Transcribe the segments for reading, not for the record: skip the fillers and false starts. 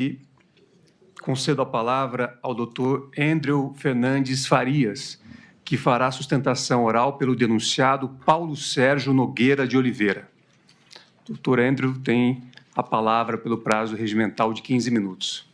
E concedo a palavra ao doutor Andrew Fernandes Farias, que fará a sustentação oral pelo denunciado Paulo Sérgio Nogueira de Oliveira. Doutor Andrew tem a palavra pelo prazo regimental de 15 minutos.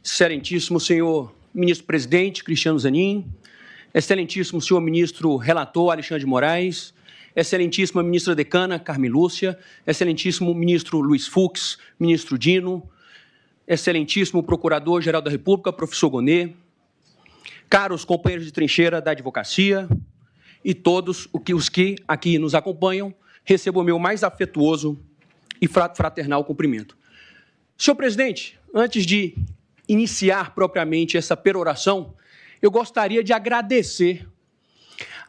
Excelentíssimo senhor ministro-presidente Cristiano Zanin, excelentíssimo senhor ministro-relator Alexandre de Moraes, excelentíssima ministra decana Carmen Lúcia, excelentíssimo ministro Luiz Fux, ministro Dino, excelentíssimo procurador-geral da República, professor Gonê, caros companheiros de trincheira da advocacia e todos os que aqui nos acompanham, recebo o meu mais afetuoso e fraternal cumprimento. Senhor presidente, antes de iniciar propriamente essa peroração, eu gostaria de agradecer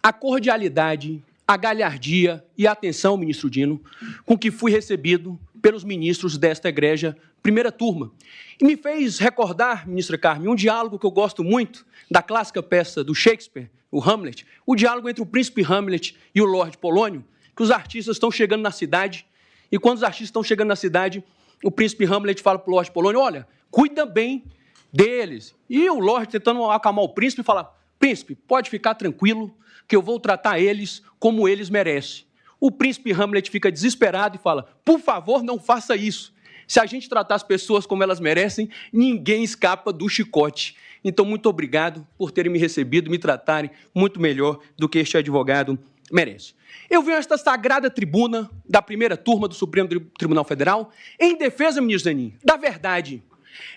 a cordialidade, a galhardia e a atenção, ministro Dino, com que fui recebido pelos ministros desta egrégia primeira turma. E me fez recordar, ministra Carmen, um diálogo que eu gosto muito da clássica peça do Shakespeare, o Hamlet, o diálogo entre o príncipe Hamlet e o Lorde Polônio, que os artistas estão chegando na cidade, e quando os artistas estão chegando na cidade, o príncipe Hamlet fala para o Lorde Polônio, olha, cuida bem deles. E o Lorde, tentando acalmar o príncipe, fala, príncipe, pode ficar tranquilo, que eu vou tratar eles como eles merecem. O príncipe Hamlet fica desesperado e fala, por favor, não faça isso. Se a gente tratar as pessoas como elas merecem, ninguém escapa do chicote. Então, muito obrigado por terem me recebido, me tratarem muito melhor do que este advogado merece. Eu venho a esta sagrada tribuna da primeira turma do Supremo Tribunal Federal em defesa, ministro Zanin, da verdade,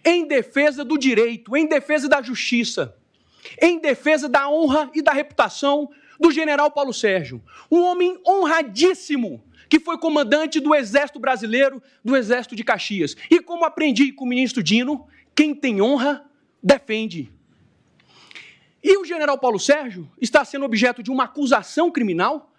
em defesa do direito, em defesa da justiça, em defesa da honra e da reputação do general Paulo Sérgio, um homem honradíssimo, que foi comandante do Exército Brasileiro, do Exército de Caxias. E como aprendi com o ministro Dino, quem tem honra, defende. E o general Paulo Sérgio está sendo objeto de uma acusação criminal,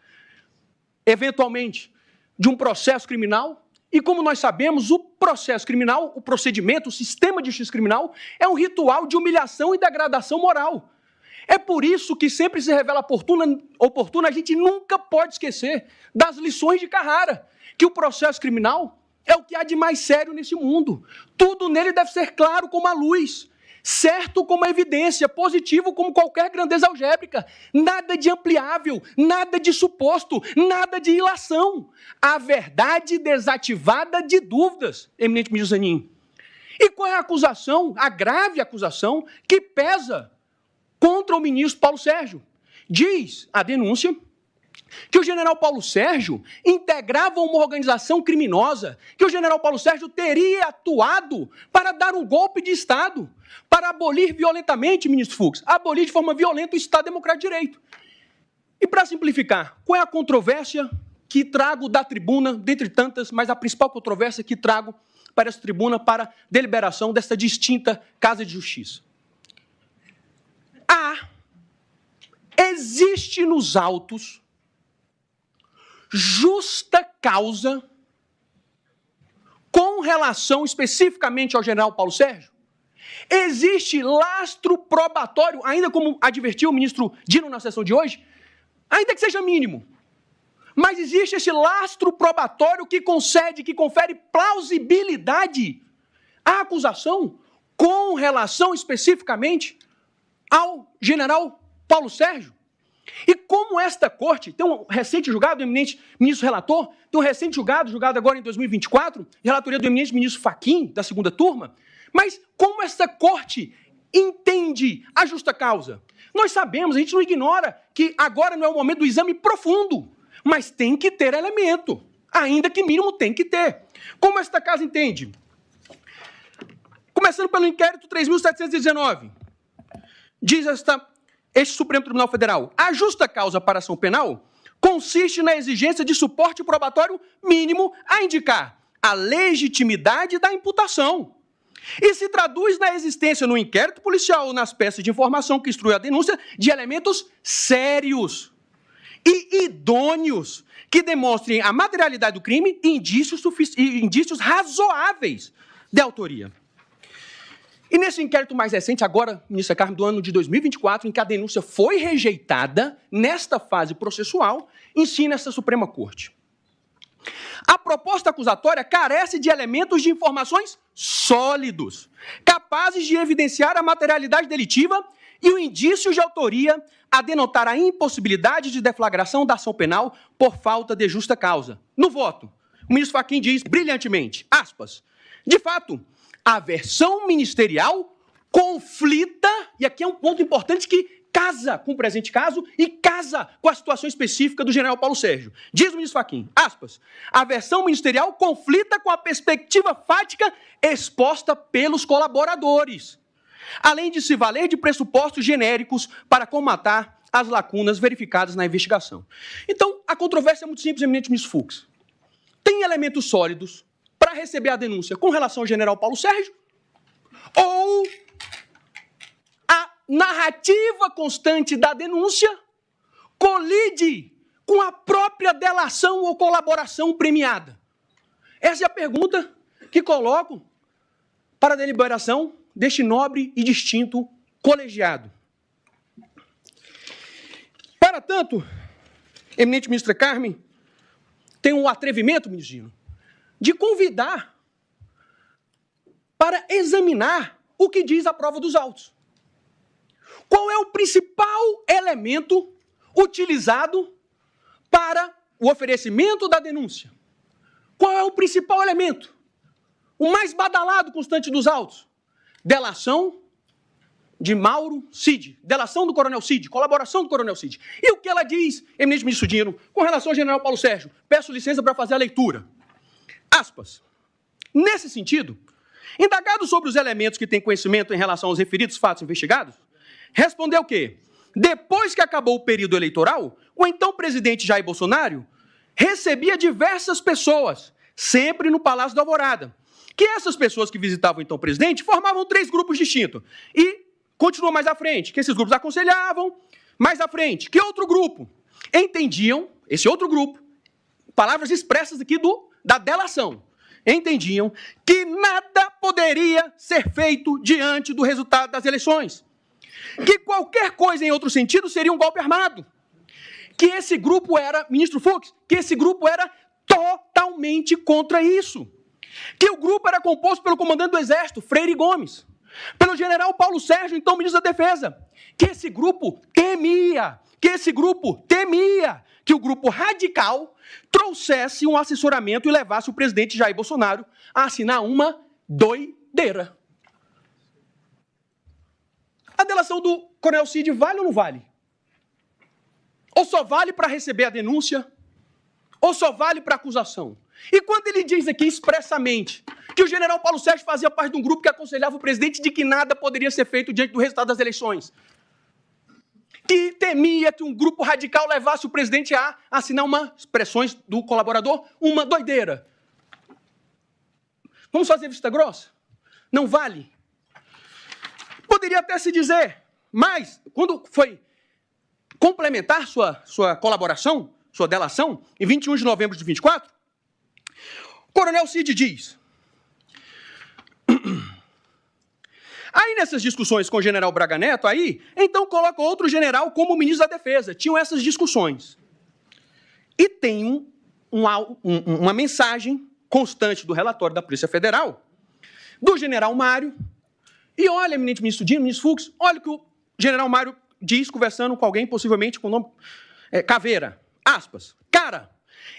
eventualmente de um processo criminal, e como nós sabemos, o processo criminal, o procedimento, o sistema de justiça criminal é um ritual de humilhação e degradação moral. É por isso que sempre se revela oportuno, a gente nunca pode esquecer das lições de Carrara, que o processo criminal é o que há de mais sério nesse mundo. Tudo nele deve ser claro como a luz, certo como a evidência, positivo como qualquer grandeza algébrica, nada de ampliável, nada de suposto, nada de ilação. A verdade desativada de dúvidas, eminente ministro Zanin. E qual é a acusação, a grave acusação, que pesa contra o ministro Paulo Sérgio? Diz a denúncia que o general Paulo Sérgio integrava uma organização criminosa, que o general Paulo Sérgio teria atuado para dar um golpe de Estado, para abolir violentamente, ministro Fux, abolir de forma violenta o Estado Democrático de Direito. E para simplificar, qual é a controvérsia que trago da tribuna, dentre tantas, mas a principal controvérsia que trago para essa tribuna, para deliberação desta distinta Casa de Justiça? Existe nos autos justa causa com relação especificamente ao general Paulo Sérgio? Existe lastro probatório, ainda como advertiu o ministro Dino na sessão de hoje, ainda que seja mínimo, mas existe esse lastro probatório que concede, que confere plausibilidade à acusação com relação especificamente ao general Paulo Sérgio? E como esta corte, tem um recente julgado do eminente ministro relator, tem um recente julgado agora em 2024, relatoria do eminente ministro Fachin, da segunda turma, mas como esta corte entende a justa causa? Nós sabemos, a gente não ignora que agora não é o momento do exame profundo, mas tem que ter elemento, ainda que mínimo tem que ter. Como esta casa entende? Começando pelo inquérito 3.719, diz este Supremo Tribunal Federal, a justa causa para ação penal consiste na exigência de suporte probatório mínimo a indicar a legitimidade da imputação e se traduz na existência no inquérito policial ou nas peças de informação que instrui a denúncia de elementos sérios e idôneos que demonstrem a materialidade do crime e indícios razoáveis de autoria. E nesse inquérito mais recente, agora, ministra Carmen, do ano de 2024, em que a denúncia foi rejeitada, nesta fase processual, ensina essa Suprema Corte. A proposta acusatória carece de elementos de informações sólidos, capazes de evidenciar a materialidade delitiva e o indício de autoria a denotar a impossibilidade de deflagração da ação penal por falta de justa causa. No voto, o ministro Fachin diz brilhantemente, aspas, de fato, a versão ministerial conflita, e aqui é um ponto importante que casa com o presente caso e casa com a situação específica do general Paulo Sérgio. Diz o ministro Fachin, aspas, a versão ministerial conflita com a perspectiva fática exposta pelos colaboradores, além de se valer de pressupostos genéricos para comatar as lacunas verificadas na investigação. Então, a controvérsia é muito simples, eminente ministro Fux. Tem elementos sólidos para receber a denúncia com relação ao general Paulo Sérgio ou a narrativa constante da denúncia colide com a própria delação ou colaboração premiada? Essa é a pergunta que coloco para a deliberação deste nobre e distinto colegiado. Para tanto, eminente ministra Carmen, tem um atrevimento, ministro Gino, de convidar para examinar o que diz a prova dos autos. Qual é o principal elemento utilizado para o oferecimento da denúncia? Qual é o principal elemento? O mais badalado constante dos autos? Delação de Mauro Cid, delação do coronel Cid, colaboração do coronel Cid. E o que ela diz, eminente ministro Dino, com relação ao general Paulo Sérgio? Peço licença para fazer a leitura. Aspas. Nesse sentido, indagado sobre os elementos que têm conhecimento em relação aos referidos fatos investigados, respondeu que, depois que acabou o período eleitoral, o então presidente Jair Bolsonaro recebia diversas pessoas, sempre no Palácio da Alvorada, que essas pessoas que visitavam então o presidente formavam 3 grupos distintos. E continua mais à frente, que esses grupos aconselhavam, mais à frente, que outro grupo entendiam, esse outro grupo, palavras expressas aqui da delação, entendiam que nada poderia ser feito diante do resultado das eleições, que qualquer coisa em outro sentido seria um golpe armado, que esse grupo era, ministro Fux, que esse grupo era totalmente contra isso, que o grupo era composto pelo comandante do Exército, Freire Gomes, pelo general Paulo Sérgio, então ministro da Defesa, que esse grupo temia que o grupo radical trouxesse um assessoramento e levasse o presidente Jair Bolsonaro a assinar uma doideira. A delação do coronel Cid vale ou não vale? Ou só vale para receber a denúncia, ou só vale para acusação? E quando ele diz aqui expressamente que o general Paulo Sérgio fazia parte de um grupo que aconselhava o presidente de que nada poderia ser feito diante do resultado das eleições, que temia que um grupo radical levasse o presidente a assinar expressões do colaborador, uma doideira. Vamos fazer vista grossa? Não vale? Poderia até se dizer, mas quando foi complementar sua colaboração, sua delação, em 21 de novembro de 24, o coronel Cid diz... Aí, nessas discussões com o general Braga Neto, então coloca outro general como ministro da Defesa. Tinham essas discussões. E tem uma mensagem constante do relatório da Polícia Federal, do general Mário. E olha, eminente ministro Dino, ministro Fux, olha o que o general Mário diz, conversando com alguém, possivelmente com o nome Caveira. Aspas. Cara,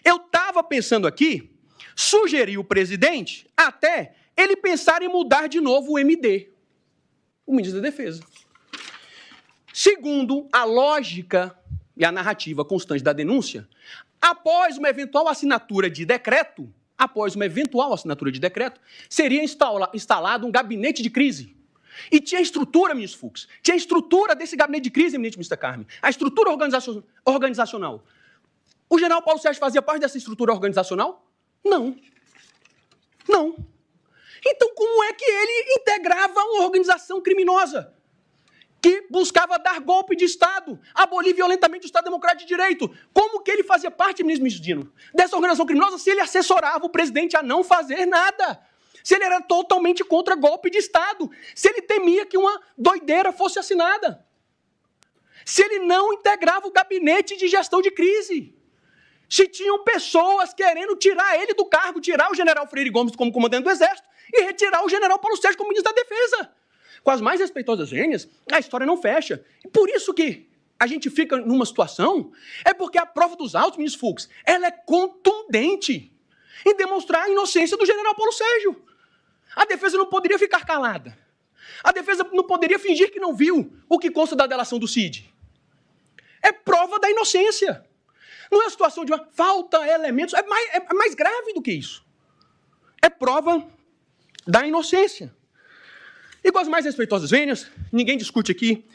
eu estava pensando aqui, sugeri o presidente até ele pensar em mudar de novo o MD. O ministro da Defesa. Segundo a lógica e a narrativa constante da denúncia, após uma eventual assinatura de decreto, seria instalado um gabinete de crise. E tinha estrutura, ministro Fux, tinha estrutura desse gabinete de crise, eminente ministra Carmen, a estrutura organizacional. O general Paulo Sérgio fazia parte dessa estrutura organizacional? Não. Não. Então, como é que ele integrava uma organização criminosa que buscava dar golpe de Estado, abolir violentamente o Estado Democrático de Direito? Como que ele fazia parte, ministro Dino, dessa organização criminosa se ele assessorava o presidente a não fazer nada? se ele era totalmente contra golpe de Estado, se ele temia que uma doideira fosse assinada, se ele não integrava o gabinete de gestão de crise, se tinham pessoas querendo tirar ele do cargo, tirar o general Freire Gomes como comandante do Exército e retirar o general Paulo Sérgio como ministro da Defesa. Com as mais respeitosas vênias, a história não fecha. E por isso que a gente fica numa situação, é porque a prova dos autos, ministro Fux, ela é contundente em demonstrar a inocência do general Paulo Sérgio. A defesa não poderia ficar calada. A defesa não poderia fingir que não viu o que consta da delação do Cid. É prova da inocência. Não é a situação de uma falta elementos, é mais grave do que isso. É prova da inocência. E com as mais respeitosas vênias, ninguém discute aqui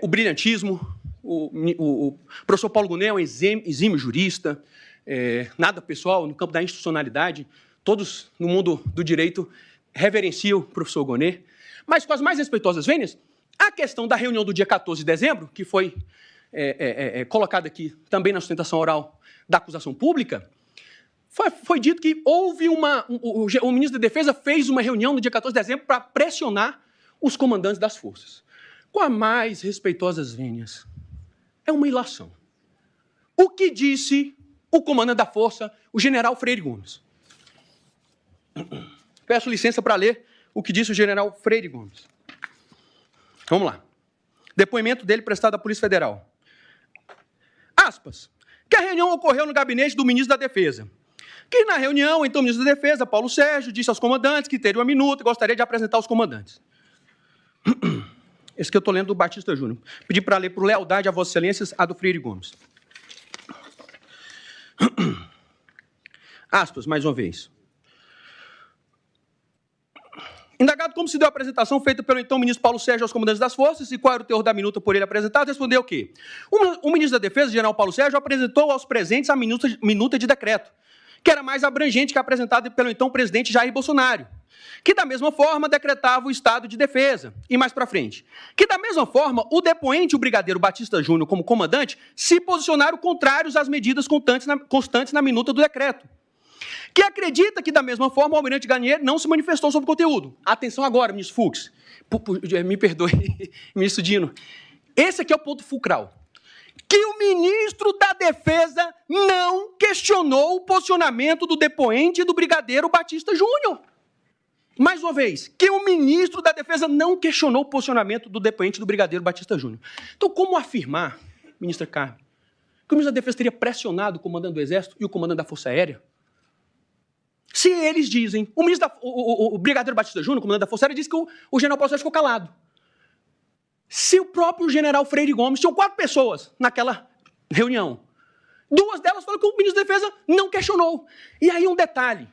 o brilhantismo, o professor Paulo Gonet é um exímio jurista, nada pessoal, no campo da institucionalidade, todos no mundo do direito reverenciam o professor Gonet, mas com as mais respeitosas vênias, a questão da reunião do dia 14 de dezembro, que foi colocada aqui também na sustentação oral da acusação pública, foi dito que houve o ministro da Defesa fez uma reunião no dia 14 de dezembro para pressionar os comandantes das forças. Com as mais respeitosas vênias, é uma ilação. O que disse o comandante da força, o general Freire Gomes? Peço licença para ler o que disse o general Freire Gomes. Vamos lá. Depoimento dele prestado à Polícia Federal. Aspas. Que a reunião ocorreu no gabinete do ministro da Defesa. Que na reunião, então, o ministro da Defesa, Paulo Sérgio, disse aos comandantes que teria uma minuta e gostaria de apresentar os comandantes. Esse que eu estou lendo do Batista Júnior. Pedi para ler por lealdade a Vossas Excelências a do Freire Gomes. Aspas, mais uma vez. Indagado como se deu a apresentação feita pelo então ministro Paulo Sérgio aos comandantes das forças e qual era o teor da minuta por ele apresentado, respondeu que o ministro da Defesa, general Paulo Sérgio, apresentou aos presentes a minuta de decreto, que era mais abrangente que a apresentada pelo então presidente Jair Bolsonaro, que da mesma forma decretava o estado de defesa. E mais para frente, que da mesma forma o depoente, o brigadeiro Batista Júnior, como comandante, se posicionaram contrários às medidas constantes na minuta do decreto. Que acredita que, da mesma forma, o almirante Garnier não se manifestou sobre o conteúdo. Atenção agora, ministro Fux. Me perdoe, ministro Dino. Esse aqui é o ponto fulcral. Que o ministro da Defesa não questionou o posicionamento do depoente e do brigadeiro Batista Júnior. Mais uma vez, que o ministro da Defesa não questionou o posicionamento do depoente e do brigadeiro Batista Júnior. Então, como afirmar, ministra Carmen, que o ministro da Defesa teria pressionado o comandante do Exército e o comandante da Força Aérea? Se eles dizem, o brigadeiro Batista Júnior, o comandante da Força Aérea, disse que o general Paulo Sérgio ficou calado. Se o próprio general Freire Gomes, tinham 4 pessoas naquela reunião, 2 delas falaram que o ministro da Defesa não questionou. E aí um detalhe.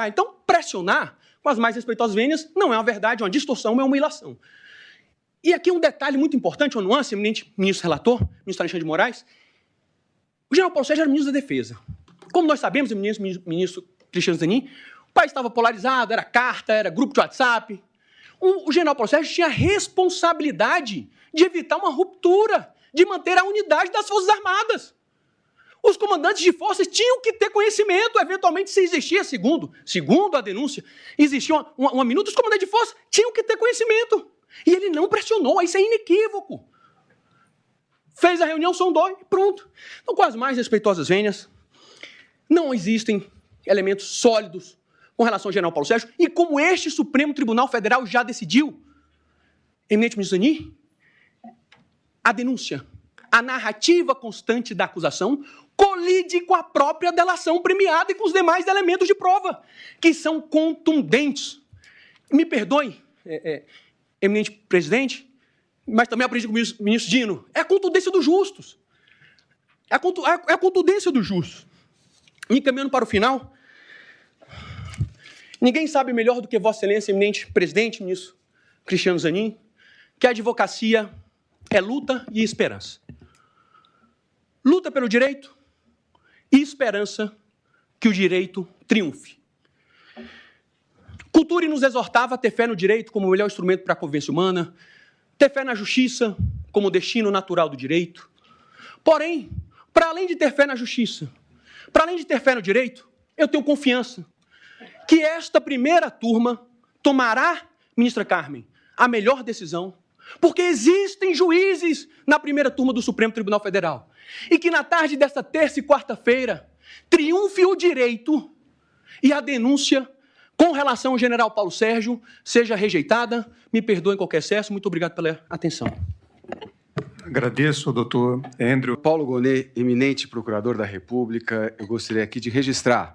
Então, pressionar, com as mais respeitosas vênias, não é uma verdade, é uma distorção, é uma ilação. E aqui um detalhe muito importante, uma nuance, eminente ministro relator, ministro Alexandre de Moraes, o general Paulo Sérgio era ministro da Defesa. Como nós sabemos, eminente ministro Cristiano Zanin, o país estava polarizado, era carta, era grupo de WhatsApp. O general Paulo Sérgio tinha a responsabilidade de evitar uma ruptura, de manter a unidade das Forças Armadas. Os comandantes de forças tinham que ter conhecimento, eventualmente, se existia, segundo a denúncia, existia uma minuta, os comandantes de forças tinham que ter conhecimento. E ele não pressionou, isso é inequívoco. Fez a reunião, sondou e pronto. Então, com as mais respeitosas vênias, não existem elementos sólidos com relação ao general Paulo Sérgio, e como este Supremo Tribunal Federal já decidiu, eminente ministro Zanin, a denúncia, a narrativa constante da acusação colide com a própria delação premiada e com os demais elementos de prova, que são contundentes. Me perdoe, eminente presidente, mas também aprendi com o ministro Dino, é a contundência dos justos. É a contundência dos justos. Me encaminhando para o final, ninguém sabe melhor do que Vossa Excelência, eminente presidente, ministro Cristiano Zanin, que a advocacia é luta e esperança. Luta pelo direito e esperança que o direito triunfe. Cultura nos exortava a ter fé no direito como o melhor instrumento para a convivência humana, ter fé na justiça como o destino natural do direito. Porém, para além de ter fé na justiça, para além de ter fé no direito, eu tenho confiança que esta primeira turma tomará, ministra Carmen, a melhor decisão, porque existem juízes na primeira turma do Supremo Tribunal Federal, e que na tarde desta terça e quarta-feira triunfe o direito e a denúncia com relação ao general Paulo Sérgio seja rejeitada. Me perdoem qualquer excesso. Muito obrigado pela atenção. Agradeço, doutor Andrew. Paulo Gonet, eminente procurador da República, eu gostaria aqui de registrar